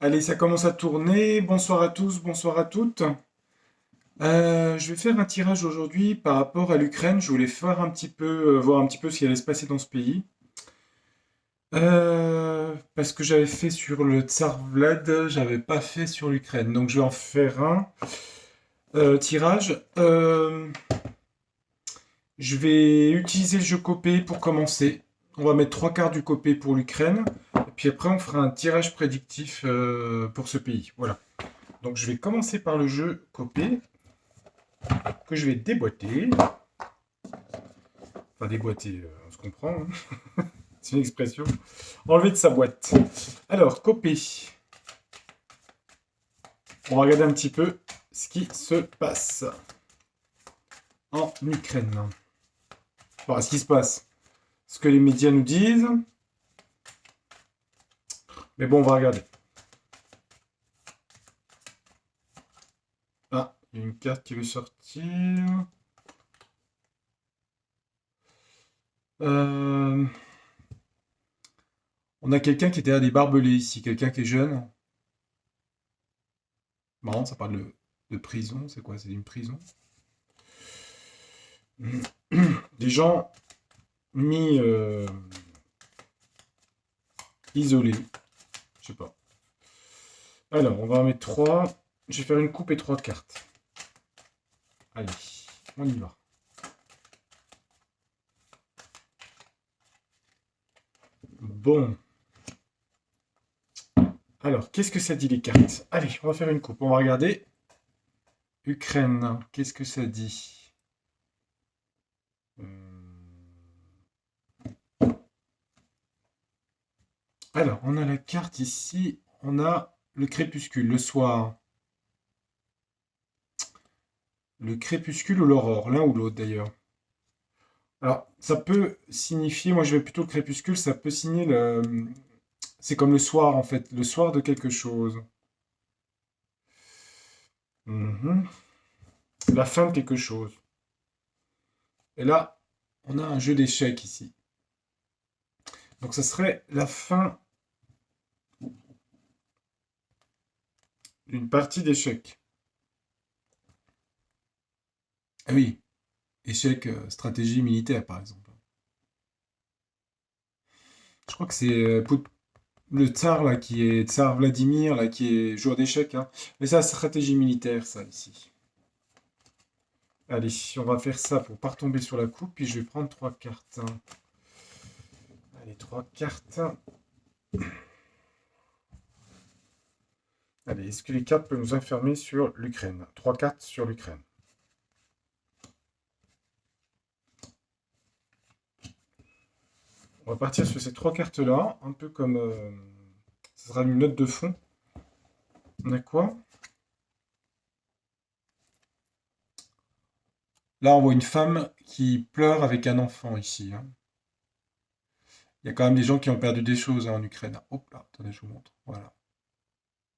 Allez, ça commence à tourner. Bonsoir à tous, bonsoir à toutes. Je vais faire un tirage aujourd'hui par rapport à l'Ukraine. Je voulais faire un petit peu, voir un petit peu ce qui allait se passer dans ce pays. Parce que j'avais fait sur le Tsar Vlad, j'avais pas fait sur l'Ukraine. Donc je vais en faire un tirage. Je vais utiliser le jeu Copé pour commencer. On va mettre trois quarts du Copé pour l'Ukraine. Et puis après, on fera un tirage prédictif pour ce pays. Voilà. Donc je vais commencer par le jeu Copé, que je vais déboîter. Enfin déboîter, on se comprend, hein. C'est une expression. Enlever de sa boîte. Alors, Copé. On va regarder un petit peu ce qui se passe en Ukraine. Enfin, ce qui se passe. Ce que les médias nous disent. Mais bon, on va regarder. Ah, il y a une carte qui veut sortir. Euh, On a quelqu'un qui était à des barbelés ici, quelqu'un qui est jeune. Marrant, ça parle de prison, c'est quoi? C'est une prison? Des gens mis isolés, je sais pas. Alors, on va en mettre 3. Je vais faire une coupe et 3 cartes. Allez, on y va. Bon. Alors, qu'est-ce que ça dit les cartes? Allez, on va faire une coupe. On va regarder. Ukraine, qu'est-ce que ça dit? Alors, on a la carte ici. On a le crépuscule, le soir. Le crépuscule ou l'aurore, l'un ou l'autre d'ailleurs. Alors, ça peut signifier, moi je vais plutôt le crépuscule, ça peut signifier c'est comme le soir en fait, le soir de quelque chose. Mhm. La fin de quelque chose. Et là, on a un jeu d'échecs ici. Donc ça serait la fin d'une partie d'échecs. Ah oui, échec, stratégie militaire par exemple. Je crois que c'est le tsar là qui est tsar Vladimir là qui est joueur d'échecs, hein. Mais ça, stratégie militaire ça ici. Allez, on va faire ça pour pas retomber sur la coupe, puis je vais prendre trois cartes, hein. Allez, trois cartes. Allez, est-ce que les cartes peuvent nous informer sur l'Ukraine? Trois cartes sur l'Ukraine. On va partir sur ces trois cartes-là, un peu comme... ça sera une note de fond. On a quoi? Là, on voit une femme qui pleure avec un enfant ici, hein. Il y a quand même des gens qui ont perdu des choses, hein, en Ukraine. Hop là, attendez, je vous montre. Voilà.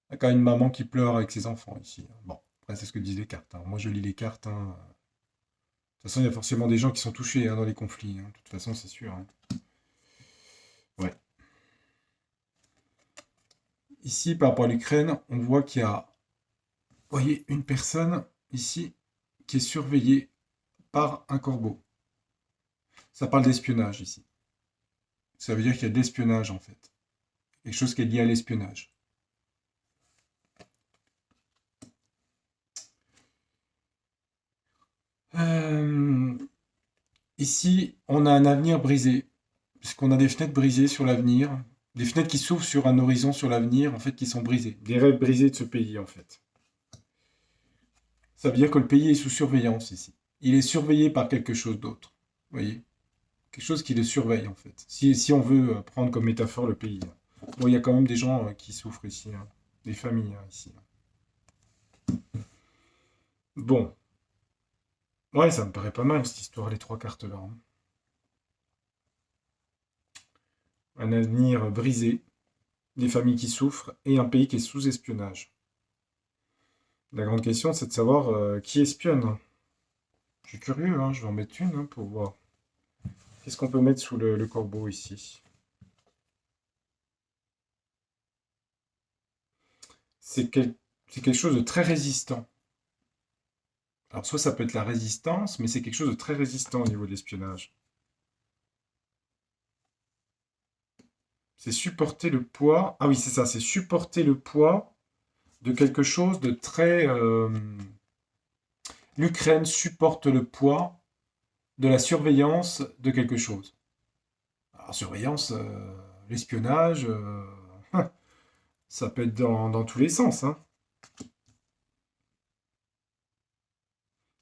Il y a quand même une maman qui pleure avec ses enfants ici, hein. Bon, après, c'est ce que disent les cartes, hein. Moi, je lis les cartes, hein. De toute façon, il y a forcément des gens qui sont touchés, hein, dans les conflits, hein. De toute façon, c'est sûr, hein. Ouais. Ici, par rapport à l'Ukraine, on voit qu'il y a, vous voyez, une personne ici qui est surveillée par un corbeau. Ça parle d'espionnage ici. Ça veut dire qu'il y a de l'espionnage en fait. Quelque chose qui est lié à l'espionnage. Euh, Ici, on a un avenir brisé, puisqu'on a des fenêtres brisées sur l'avenir, des fenêtres qui s'ouvrent sur un horizon sur l'avenir, en fait, qui sont brisées. Des rêves brisés de ce pays, en fait. Ça veut dire que le pays est sous surveillance ici. Il est surveillé par quelque chose d'autre. Vous voyez? Quelque chose qui le surveille, en fait. Si on veut prendre comme métaphore le pays, hein. Bon, il y a quand même des gens qui souffrent ici, hein. Des familles, hein, ici. Bon. Ouais, ça me paraît pas mal, cette histoire, les trois cartes là, hein. Un avenir brisé, des familles qui souffrent et un pays qui est sous espionnage. La grande question, c'est de savoir qui espionne. Je suis curieux, hein, je vais en mettre une, hein, pour voir. Qu'est-ce qu'on peut mettre sous le corbeau ici? c'est quelque chose de très résistant. Alors, soit ça peut être la résistance, mais c'est quelque chose de très résistant au niveau de l'espionnage. C'est supporter le poids. Ah oui, c'est ça, c'est supporter le poids de quelque chose de très. L'Ukraine supporte le poids de la surveillance de quelque chose. Alors, surveillance, l'espionnage, ça peut être dans tous les sens. Hein.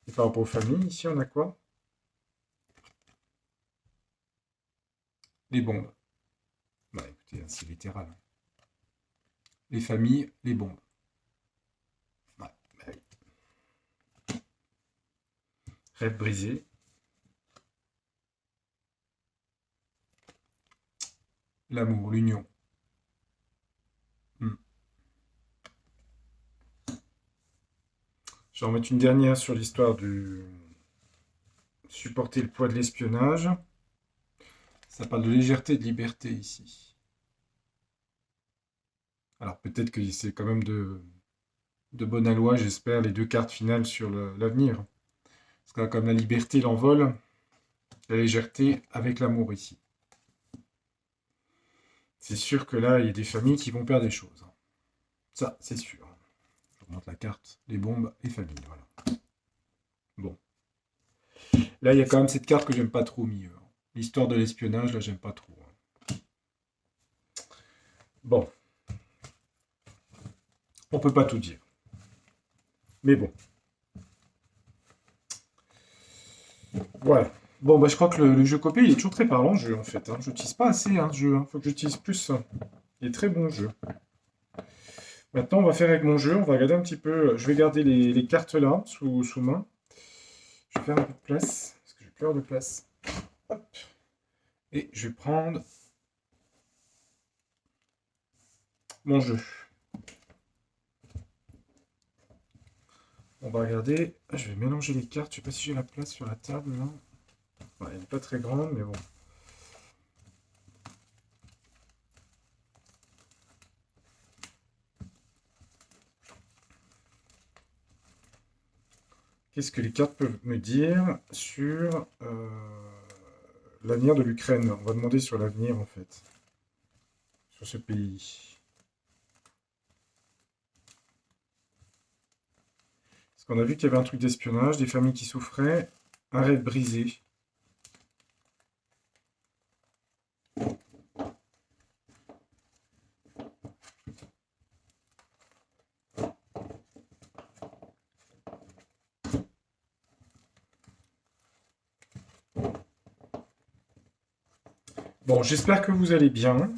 Et par rapport aux familles, ici, on a quoi? Les bombes. Bah écoutez, c'est littéral. Les familles, les bombes. Ouais, bah oui. Rêve brisé. L'amour, l'union. Hmm. Je vais en mettre une dernière sur l'histoire du supporter le poids de l'espionnage. Ça parle de légèreté et de liberté ici. Alors peut-être que c'est quand même de bonne aloi, j'espère, les deux cartes finales sur l'avenir. Parce que là, comme la liberté l'envol, la légèreté avec l'amour ici. C'est sûr que là, il y a des familles qui vont perdre des choses. Ça, c'est sûr. Je remonte la carte, les bombes, les familles, voilà. Bon. Là, il y a quand même cette carte que j'aime pas trop au milieu. L'histoire de l'espionnage, là, j'aime pas trop. Bon. On peut pas tout dire. Mais bon. Voilà. Bon, bah, je crois que le jeu copé, il est toujours très parlant, le jeu, en fait. Hein. Je n'utilise pas assez, ce jeu. Hein. Faut que j'utilise plus. Il est très bon, jeu. Maintenant, on va faire avec mon jeu. On va regarder un petit peu. Je vais garder les cartes là, sous main. Je vais faire un peu de place, parce que j'ai peur de place. Hop. Et je vais prendre mon jeu. On va regarder. Je vais mélanger les cartes. Je sais pas si j'ai la place sur la table là. Ouais, elle n'est pas très grande, mais bon. Qu'est-ce que les cartes peuvent me dire sur l'avenir de l'Ukraine? On va demander sur l'avenir en fait. Sur ce pays. Parce qu'on a vu qu'il y avait un truc d'espionnage, des familles qui souffraient, un rêve brisé. Bon, j'espère que vous allez bien.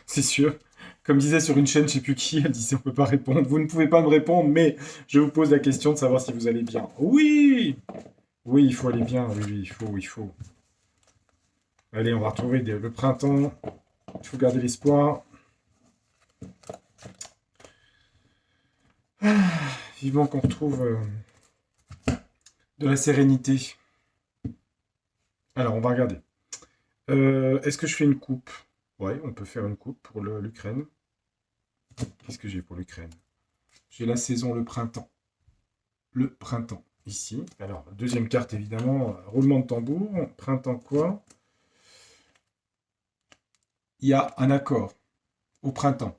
C'est sûr. Comme disait sur une chaîne, je sais plus qui, elle disait on peut pas répondre. Vous ne pouvez pas me répondre, mais je vous pose la question de savoir si vous allez bien. Oui! Oui, il faut aller bien, oui, oui, il faut. Allez, on va retrouver le printemps. Il faut garder l'espoir. Vivement qu'on retrouve de la sérénité. Alors, on va regarder. Est-ce que je fais une coupe? Ouais, on peut faire une coupe pour l'Ukraine. Qu'est-ce que j'ai pour l'Ukraine? J'ai la saison, le printemps. Le printemps, ici. Alors, deuxième carte, évidemment, roulement de tambour. Printemps quoi? Il y a un accord au printemps.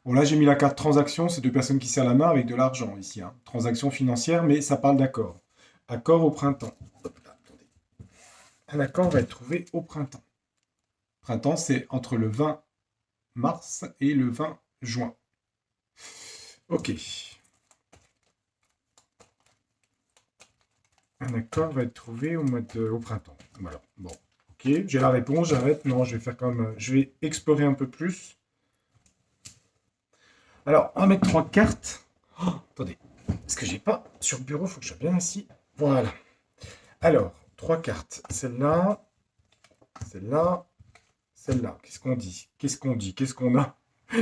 Bon, là, j'ai mis la carte transaction, c'est deux personnes qui serrent la main avec de l'argent ici. Hein. Transaction financière, mais ça parle d'accord. Accord au printemps. Hop là, attendez. Un accord va être trouvé au printemps. Printemps, c'est entre le 20 mars et le 20 juin. Ok. Un accord va être trouvé au printemps. Voilà. Bon. Ok. J'ai la réponse, j'arrête. Non, je vais faire comme. Je vais explorer un peu plus. Alors, on va mettre trois cartes. Oh, attendez. Parce que j'ai pas. Sur le bureau, il faut que je sois bien assis. Voilà. Alors, trois cartes. Celle-là. Celle-là. Celle-là. Qu'est-ce qu'on dit? Qu'est-ce qu'on dit? Qu'est-ce qu'on a?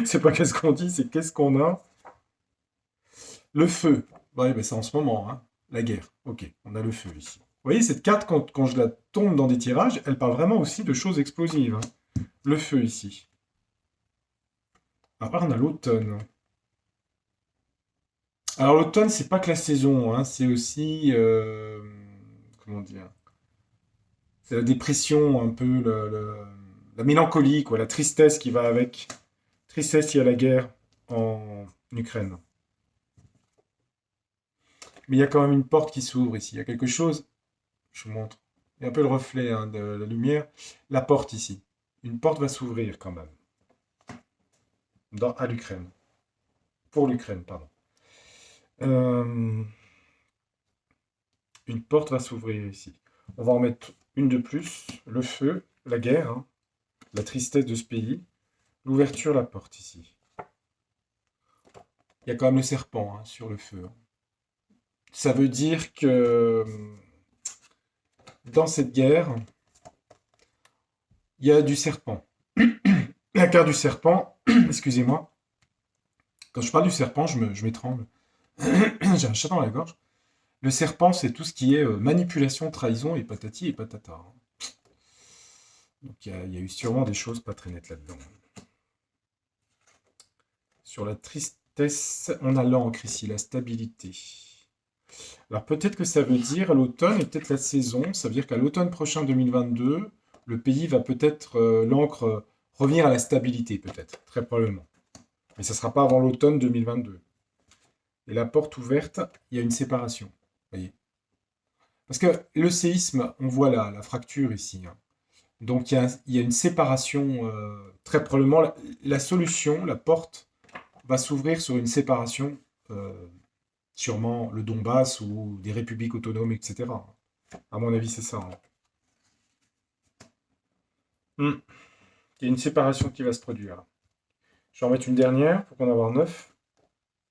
C'est pas qu'est-ce qu'on dit, c'est qu'est-ce qu'on a? Le feu. Ouais, ben c'est en ce moment, hein. La guerre. Ok, on a le feu ici. Vous voyez, cette carte, quand je la tombe dans des tirages, elle parle vraiment aussi de choses explosives. Hein. Le feu ici. Après, on a l'automne. Alors, l'automne, c'est pas que la saison, hein, c'est aussi, comment dire, c'est la dépression, un peu, la mélancolie, quoi, la tristesse qui va avec. Tristesse, il y a la guerre en Ukraine. Mais il y a quand même une porte qui s'ouvre ici. Il y a quelque chose, je vous montre. Il y a un peu le reflet hein, de la lumière. La porte ici. Une porte va s'ouvrir quand même. À l'Ukraine. Pour l'Ukraine, pardon. Euh, une porte va s'ouvrir ici. On va en mettre une de plus. Le feu, la guerre, hein, la tristesse de ce pays. L'ouverture, la porte ici. Il y a quand même le serpent hein, sur le feu. Ça veut dire que dans cette guerre, il y a du serpent. La carte du serpent, excusez-moi. Quand je parle du serpent, je m'étrangle. J'ai un chat dans la gorge. Le serpent, c'est tout ce qui est manipulation, trahison et patati et patata, hein. Donc il y a eu sûrement des choses pas très nettes là-dedans. Sur la tristesse, on a l'encre ici, la stabilité. Alors peut-être que ça veut dire à l'automne et peut-être la saison, ça veut dire qu'à l'automne prochain 2022, le pays va peut-être, l'encre, revenir à la stabilité peut-être, très probablement. Mais ça ne sera pas avant l'automne 2022. Et la porte ouverte, il y a une séparation. Voyez. Parce que le séisme, on voit la fracture ici, hein. Donc il y a une séparation, très probablement, la solution, la porte, va s'ouvrir sur une séparation, euh, sûrement le Donbass ou des républiques autonomes, etc. À mon avis, c'est ça, hein. Hmm. Il y a une séparation qui va se produire. Je vais en mettre une dernière pour qu'on en avoir 9.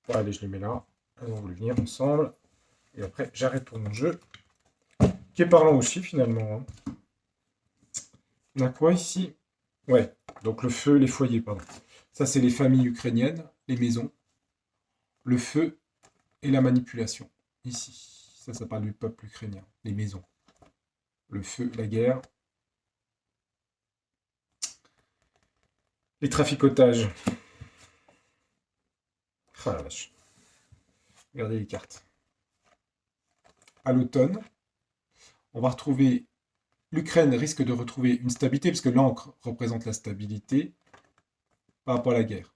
Bon, allez, je les mets là. Elles vont venir ensemble. Et après, j'arrête pour mon jeu. Qui est parlant aussi, finalement, hein. On a quoi ici? Ouais, donc le feu, les foyers, pardon. Ça, c'est les familles ukrainiennes, les maisons. Le feu et la manipulation. Ici. Ça parle du peuple ukrainien. Les maisons. Le feu, la guerre. Les traficotages. Ah la vache. Regardez les cartes. À l'automne, on va retrouver. L'Ukraine risque de retrouver une stabilité, parce que l'encre représente la stabilité par rapport à la guerre.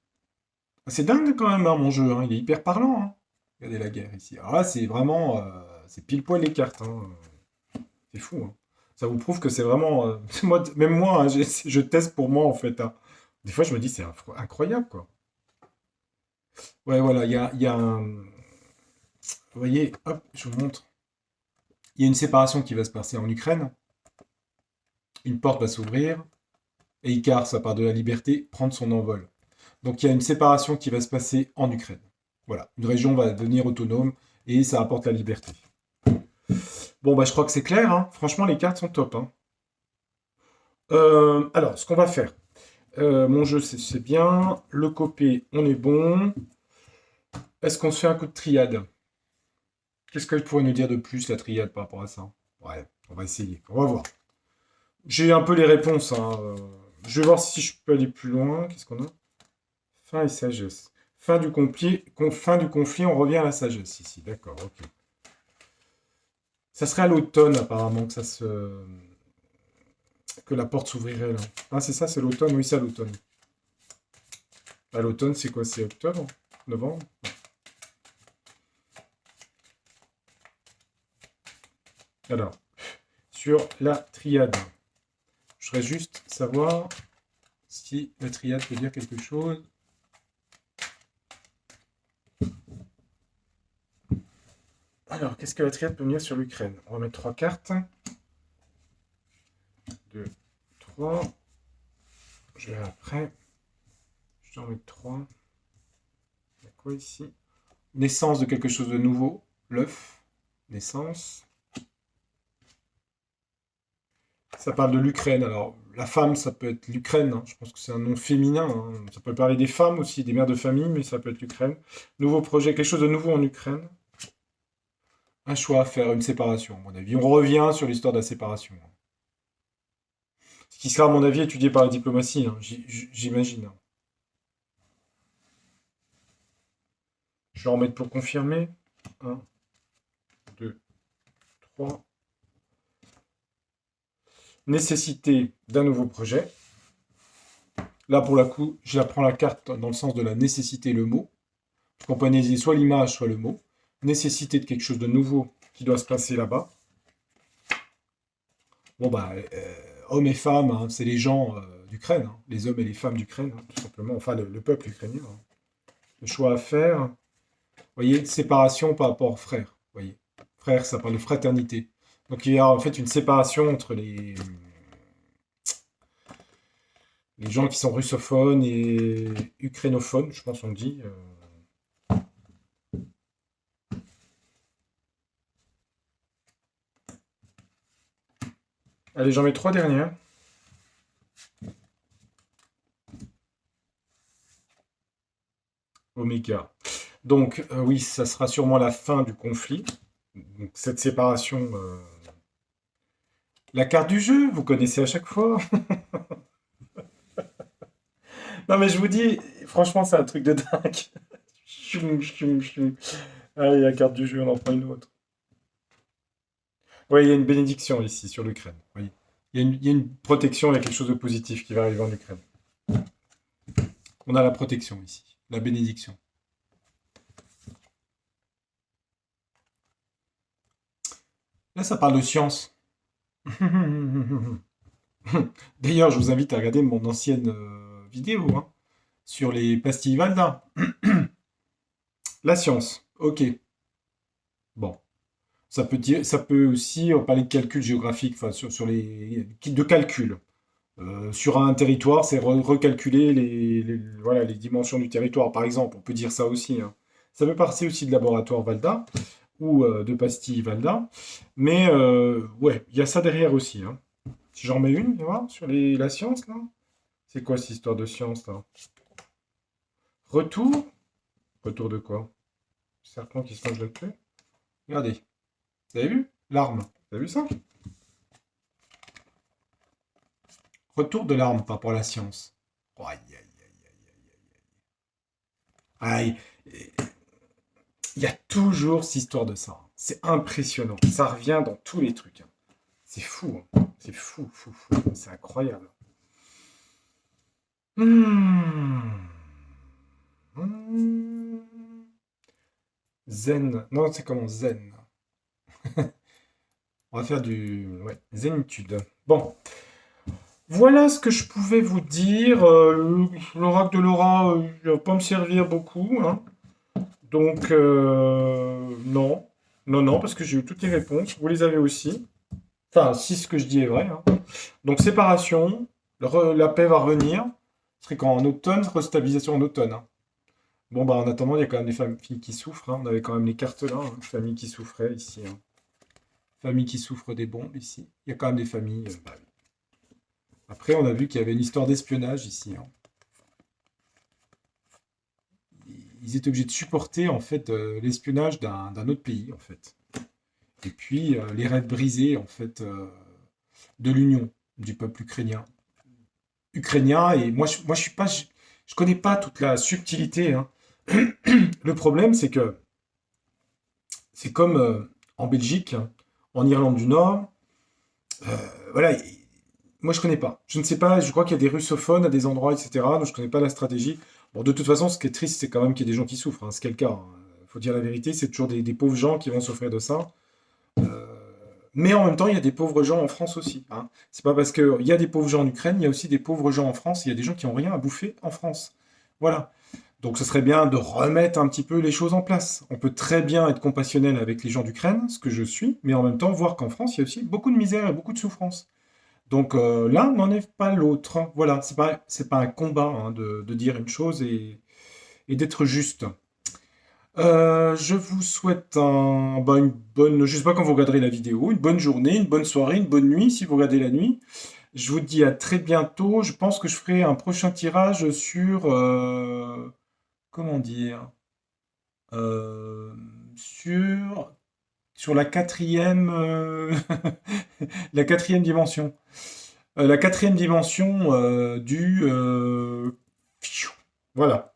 Ah, c'est dingue quand même, hein, mon jeu, hein. Il est hyper parlant, hein. Regardez la guerre ici. Alors là, c'est vraiment. C'est pile poil les cartes, hein. C'est fou, hein. Ça vous prouve que c'est vraiment. Moi, même moi, hein, je teste pour moi, en fait, hein. Des fois, je me dis, c'est incroyable, quoi. Ouais, voilà, il y a un. Vous voyez, hop, je vous montre. Il y a une séparation qui va se passer en Ukraine. Une porte va s'ouvrir. Et Icar, ça part de la liberté, prendre son envol. Donc il y a une séparation qui va se passer en Ukraine. Voilà, une région va devenir autonome et ça apporte la liberté. Bon, bah je crois que c'est clair, hein. Franchement, les cartes sont top, hein. Alors, ce qu'on va faire, mon jeu c'est bien, le copé, on est bon. Est-ce qu'on se fait un coup de triade? Qu'est-ce qu'elle pourrait nous dire de plus, la triade, par rapport à ça? Ouais, on va essayer, on va voir. J'ai un peu les réponses, hein. Je vais voir si je peux aller plus loin. Qu'est-ce qu'on a? Fin et sagesse. Fin du conflit, on revient à la sagesse ici. D'accord, ok. Ça serait à l'automne, apparemment, que la porte s'ouvrirait là. Ah, c'est ça, c'est l'automne? Oui, c'est à l'automne. À l'automne, c'est quoi? C'est octobre? Novembre? Alors, sur la triade, je voudrais juste savoir si la triade peut dire quelque chose. Alors, qu'est-ce que la triade peut venir sur l'Ukraine? On va mettre 3 cartes. 2, 3. Je vais après. Je vais en mettre 3. Il y a quoi ici? Naissance de quelque chose de nouveau. L'œuf. Naissance. Ça parle de l'Ukraine. Alors, la femme, ça peut être l'Ukraine, hein. Je pense que c'est un nom féminin, hein. Ça peut parler des femmes aussi, des mères de famille, mais ça peut être l'Ukraine. Nouveau projet, quelque chose de nouveau en Ukraine. Un choix à faire, une séparation, à mon avis. On revient sur l'histoire de la séparation, hein. Ce qui sera, à mon avis, étudié par la diplomatie, hein, j'imagine, hein. Je vais en mettre pour confirmer. 1, 2, 3. Nécessité d'un nouveau projet. Là, pour le coup, j'apprends la carte dans le sens de la nécessité, le mot. On peut analyser soit l'image, soit le mot. Nécessité de quelque chose de nouveau qui doit se passer là-bas. Bon, bah, hommes et femmes, hein, c'est les gens d'Ukraine, hein, les hommes et les femmes d'Ukraine, hein, tout simplement, enfin le peuple ukrainien. Hein. Le choix à faire, vous voyez, séparation par rapport aux frères, vous voyez. Frères, ça parle de fraternité. Donc il y a en fait une séparation entre les gens qui sont russophones et ukrainophones, je pense on dit. Allez, j'en mets 3 dernières. Oméga. Donc, oui, ça sera sûrement la fin du conflit. Donc, cette séparation. La carte du jeu, vous connaissez à chaque fois. Non, mais je vous dis, franchement, c'est un truc de dingue. Choum, choum, choum. Allez, la carte du jeu, on en prend une autre. Oui, il y a une bénédiction ici sur l'Ukraine. Oui. Il y a une protection, il y a quelque chose de positif qui va arriver en Ukraine. On a la protection ici, la bénédiction. Là, ça parle de science. D'ailleurs, je vous invite à regarder mon ancienne vidéo hein, sur les pastilles Valda. La science, ok. Bon, ça peut aussi parler de calcul géographique, enfin sur de calcul. Sur un territoire, c'est recalculer voilà, les dimensions du territoire, par exemple. On peut dire ça aussi. Hein. Ça peut passer aussi de laboratoire Valda ou de pastilles Valda. Mais ouais, il y a ça derrière aussi. Hein. Si j'en mets une, tu vois, sur la science, là. C'est quoi cette histoire de science, là? Retour? Retour de quoi? Serpent qui se mange le queue? Regardez. Vous avez vu? L'arme. Vous avez vu ça? Retour de l'arme par rapport à la science. Oh, aïe, aïe, aïe, aïe. Aïe. Il y a toujours cette histoire de ça. C'est impressionnant. Ça revient dans tous les trucs. Hein. C'est fou. Hein. C'est fou, fou, fou. C'est incroyable. Zen. Non, c'est comment Zen. On va faire du ouais, zénitude. Bon. Voilà ce que je pouvais vous dire. L'oracle de Laura ne va pas me servir beaucoup. Hein. Donc, non. Non, non, parce que j'ai eu toutes les réponses. Vous les avez aussi. Enfin, si ce que je dis est vrai. Hein. Donc, séparation. La paix va revenir. Ce serait quand en automne, restabilisation en automne. Hein. Bon, bah, en attendant, il y a quand même des familles qui souffrent. Hein. On avait quand même les cartes là. Hein. Familles qui souffraient ici. Hein. Familles qui souffrent des bombes ici. Il y a quand même des familles. Bah, après, on a vu qu'il y avait une histoire d'espionnage ici. Hein. Ils étaient obligés de supporter en fait l'espionnage d'un autre pays en fait. Et puis les rêves brisés en fait de l'union du peuple ukrainien. Et moi je suis pas, je connais pas toute la subtilité. Hein. Le problème c'est que c'est comme en Belgique, hein, en Irlande du Nord. euh, voilà, moi, je connais pas. Je ne sais pas, je crois qu'il y a des russophones à des endroits, etc. Donc, je connais pas la stratégie. Bon, de toute façon, ce qui est triste, c'est quand même qu'il y ait des gens qui souffrent. Hein. C'est quel cas. Il faut dire la vérité, c'est toujours des pauvres gens qui vont souffrir de ça. Euh, mais en même temps, il y a des pauvres gens en France aussi. Hein. C'est pas parce qu'il y a des pauvres gens en Ukraine, il y a aussi des pauvres gens en France. Il y a des gens qui n'ont rien à bouffer en France. Voilà. Donc, ce serait bien de remettre un petit peu les choses en place. On peut très bien être compassionnel avec les gens d'Ukraine, ce que je suis, mais en même temps, voir qu'en France, il y a aussi beaucoup de misère et beaucoup de souffrance. Donc l'un n'enlève pas l'autre. Voilà, c'est pas un combat hein, de dire une chose et d'être juste. Je vous souhaite une bonne, je sais pas quand vous regarderez la vidéo, une bonne journée, une bonne soirée, une bonne nuit si vous regardez la nuit. Je vous dis à très bientôt. Je pense que je ferai un prochain tirage sur, comment dire, Euh, sur, sur la quatrième, la quatrième dimension. La quatrième dimension du... Voilà.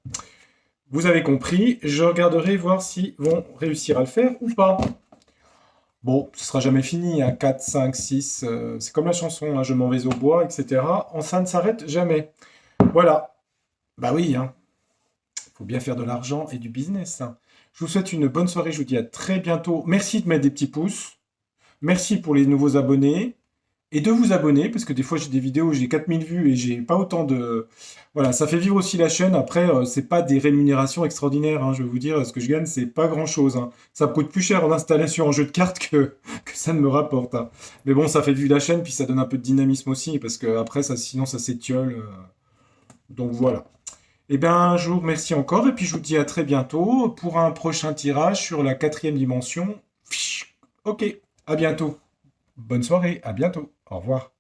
Vous avez compris, je regarderai voir s'ils vont réussir à le faire ou pas. Bon, ce sera jamais fini, hein. 4, 5, 6, c'est comme la chanson, hein, je m'en vais au bois, etc. Ça ne s'arrête jamais. Voilà. Bah oui, hein. Faut bien faire de l'argent et du business, hein. Je vous souhaite une bonne soirée, je vous dis à très bientôt. Merci de mettre des petits pouces. Merci pour les nouveaux abonnés. Et de vous abonner, parce que des fois j'ai des vidéos où j'ai 4000 vues et j'ai pas autant de... Voilà, ça fait vivre aussi la chaîne. Après, c'est pas des rémunérations extraordinaires, hein, je vais vous dire, ce que je gagne, c'est pas grand-chose, hein. Ça me coûte plus cher en installation en jeu de cartes que ça ne me rapporte, hein. Mais bon, ça fait vivre la chaîne, puis ça donne un peu de dynamisme aussi, parce que après, ça, sinon ça s'étiole. Donc voilà. Eh bien, je vous remercie encore, et puis je vous dis à très bientôt pour un prochain tirage sur la quatrième dimension. Ok, à bientôt. Bonne soirée, à bientôt. Au revoir.